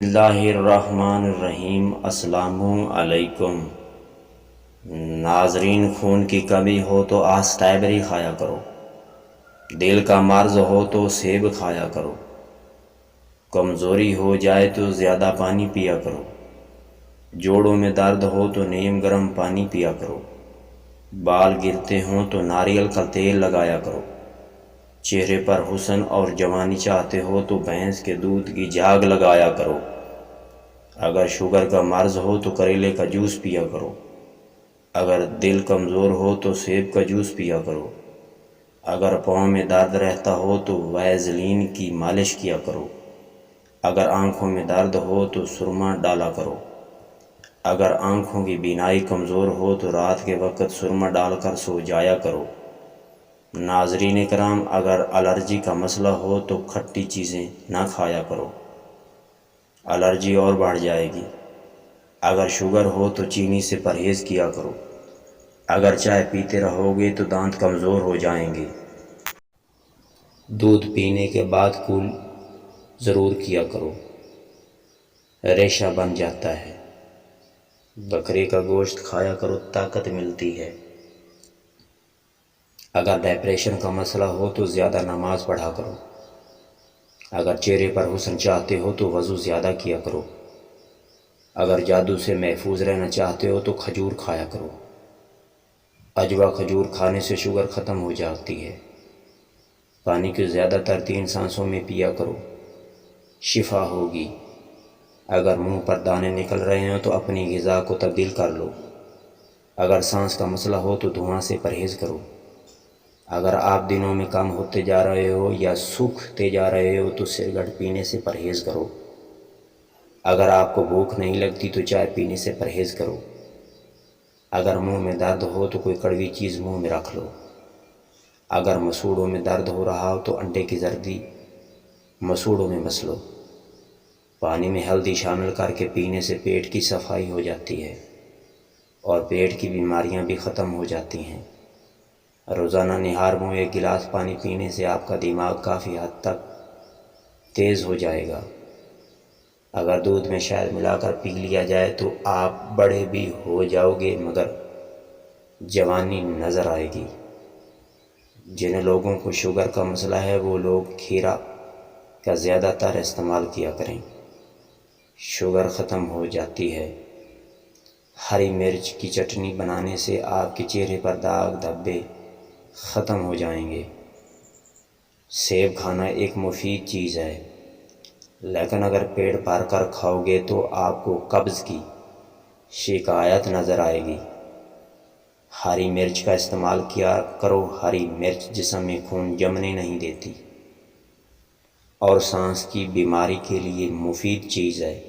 اللہ الرحمن الرحیم۔ السلام علیکم ناظرین، خون کی کمی ہو تو اسٹرابیری کھایا کرو، دل کا مرض ہو تو سیب کھایا کرو، کمزوری ہو جائے تو زیادہ پانی پیا کرو، جوڑوں میں درد ہو تو نیم گرم پانی پیا کرو، بال گرتے ہوں تو ناریل کا تیل لگایا کرو، چہرے پر حسن اور جوانی چاہتے ہو تو بھینس کے دودھ کی جھاگ لگایا کرو، اگر شوگر کا مرض ہو تو کریلے کا جوس پیا کرو، اگر دل کمزور ہو تو سیب کا جوس پیا کرو، اگر پاؤں میں درد رہتا ہو تو ویزلین کی مالش کیا کرو، اگر آنکھوں میں درد ہو تو سرما ڈالا کرو، اگر آنکھوں کی بینائی کمزور ہو تو رات کے وقت سرما ڈال کر سو جایا کرو۔ ناظرین کرام، اگر الرجی کا مسئلہ ہو تو کھٹی چیزیں نہ کھایا کرو، الرجی اور بڑھ جائے گی۔ اگر شوگر ہو تو چینی سے پرہیز کیا کرو، اگر چائے پیتے رہو گے تو دانت کمزور ہو جائیں گے۔ دودھ پینے کے بعد کول ضرور کیا کرو، ریشہ بن جاتا ہے۔ بکرے کا گوشت کھایا کرو، طاقت ملتی ہے۔ اگر ڈپریشن کا مسئلہ ہو تو زیادہ نماز پڑھا کرو، اگر چہرے پر حسن چاہتے ہو تو وضو زیادہ کیا کرو، اگر جادو سے محفوظ رہنا چاہتے ہو تو کھجور کھایا کرو، اجوا کھجور کھانے سے شوگر ختم ہو جاتی ہے۔ پانی کی زیادہ تر 3 سانسوں میں پیا کرو، شفا ہوگی۔ اگر منہ پر دانے نکل رہے ہیں تو اپنی غذا کو تبدیل کر لو، اگر سانس کا مسئلہ ہو تو دھواں سے پرہیز کرو، اگر آپ دنوں میں کم ہوتے جا رہے ہو یا سوکھتے جا رہے ہو تو سگریٹ پینے سے پرہیز کرو، اگر آپ کو بھوک نہیں لگتی تو چائے پینے سے پرہیز کرو، اگر منہ میں درد ہو تو کوئی کڑوی چیز منہ میں رکھ لو، اگر مسوڑوں میں درد ہو رہا ہو تو انڈے کی زردی مسوڑوں میں مس لو۔ پانی میں ہلدی شامل کر کے پینے سے پیٹ کی صفائی ہو جاتی ہے اور پیٹ کی بیماریاں بھی ختم ہو جاتی ہیں۔ روزانہ نہار منہ 1 گلاس پانی پینے سے آپ کا دماغ کافی حد تک تیز ہو جائے گا۔ اگر دودھ میں شہد ملا کر پی لیا جائے تو آپ بڑے بھی ہو جاؤ گے مگر جوانی نظر آئے گی۔ جن لوگوں کو شوگر کا مسئلہ ہے وہ لوگ کھیرا کا زیادہ تر استعمال کیا کریں، شوگر ختم ہو جاتی ہے۔ ہری مرچ کی چٹنی بنانے سے آپ کے چہرے پر داغ دھبے ختم ہو جائیں گے۔ سیب کھانا ایک مفید چیز ہے، لیکن اگر پیٹ بھر کر کھاؤ گے تو آپ کو قبض کی شکایت نظر آئے گی۔ ہری مرچ کا استعمال کیا کرو، ہری مرچ جسم میں خون جمنے نہیں دیتی اور سانس کی بیماری کے لیے مفید چیز ہے۔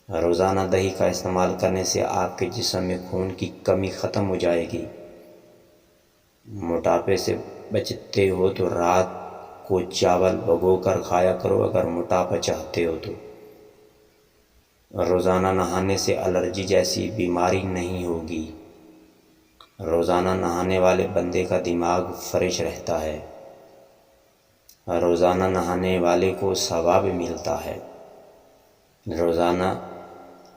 روزانہ دہی کا استعمال کرنے سے آپ کے جسم میں خون کی کمی ختم ہو جائے گی۔ موٹاپے سے بچتے ہو تو رات کو چاول بھگو کر کھایا کرو اگر موٹاپا چاہتے ہو تو۔ روزانہ نہانے سے الرجی جیسی بیماری نہیں ہوگی۔ روزانہ نہانے والے بندے کا دماغ فریش رہتا ہے، روزانہ نہانے والے کو ثواب ملتا ہے۔ روزانہ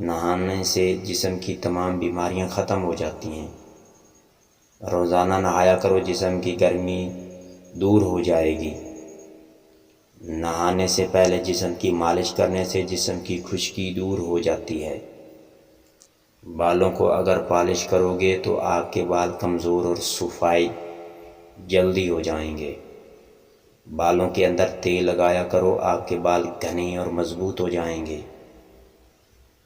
نہانے سے جسم کی تمام بیماریاں ختم ہو جاتی ہیں۔ روزانہ نہایا کرو، جسم کی گرمی دور ہو جائے گی۔ نہانے سے پہلے جسم کی مالش کرنے سے جسم کی خشکی دور ہو جاتی ہے۔ بالوں کو اگر پالش کرو گے تو آپ کے بال کمزور اور صفائی جلدی ہو جائیں گے۔ بالوں کے اندر تیل لگایا کرو، آپ کے بال گھنے اور مضبوط ہو جائیں گے۔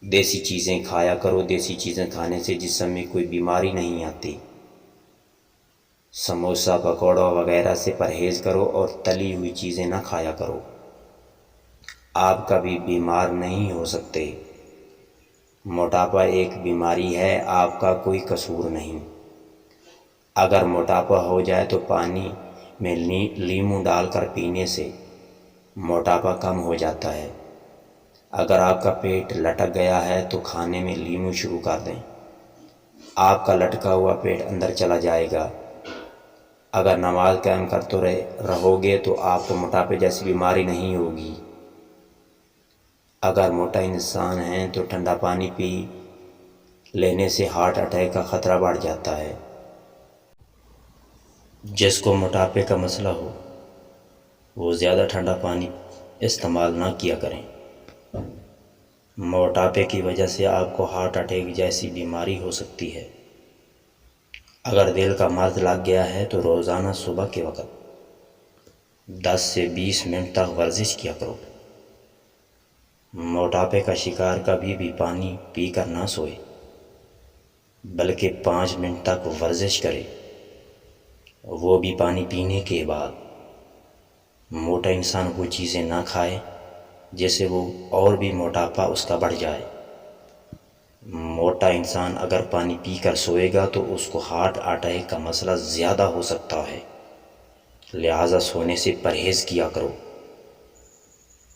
دیسی چیزیں کھایا کرو، دیسی چیزیں کھانے سے جسم میں کوئی بیماری نہیں آتی۔ سموسہ پکوڑا وغیرہ سے پرہیز کرو اور تلی ہوئی چیزیں نہ کھایا کرو، آپ کبھی بیمار نہیں ہو سکتے۔ موٹاپا ایک بیماری ہے، آپ کا کوئی قصور نہیں۔ اگر موٹاپا ہو جائے تو پانی میں لیموں ڈال کر پینے سے موٹاپا کم ہو جاتا ہے۔ اگر آپ کا پیٹ لٹک گیا ہے تو کھانے میں لیموں شروع کر دیں، آپ کا لٹکا ہوا پیٹ اندر چلا جائے گا۔ اگر نماز قائم کرتے رہو گے تو آپ کو موٹاپے جیسی بیماری نہیں ہوگی۔ اگر موٹا انسان ہیں تو ٹھنڈا پانی پی لینے سے ہارٹ اٹیک کا خطرہ بڑھ جاتا ہے۔ جس کو موٹاپے کا مسئلہ ہو وہ زیادہ ٹھنڈا پانی استعمال نہ کیا کریں۔ موٹاپے کی وجہ سے آپ کو ہارٹ اٹیک جیسی بیماری ہو سکتی ہے۔ اگر دل کا مرض لگ گیا ہے تو روزانہ صبح کے وقت 10 سے 20 منٹ تک ورزش کیا کرو۔ موٹاپے کا شکار کبھی بھی پانی پی کر نہ سوئے، بلکہ 5 منٹ تک ورزش کرے، وہ بھی پانی پینے کے بعد۔ موٹا انسان وہ چیزیں نہ کھائے جس سے وہ اور بھی موٹاپا اس کا بڑھ جائے۔ موٹا انسان اگر پانی پی کر سوئے گا تو اس کو ہارٹ اٹیک کا مسئلہ زیادہ ہو سکتا ہے، لہٰذا سونے سے پرہیز کیا کرو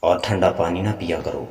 اور ٹھنڈا پانی نہ پیا کرو۔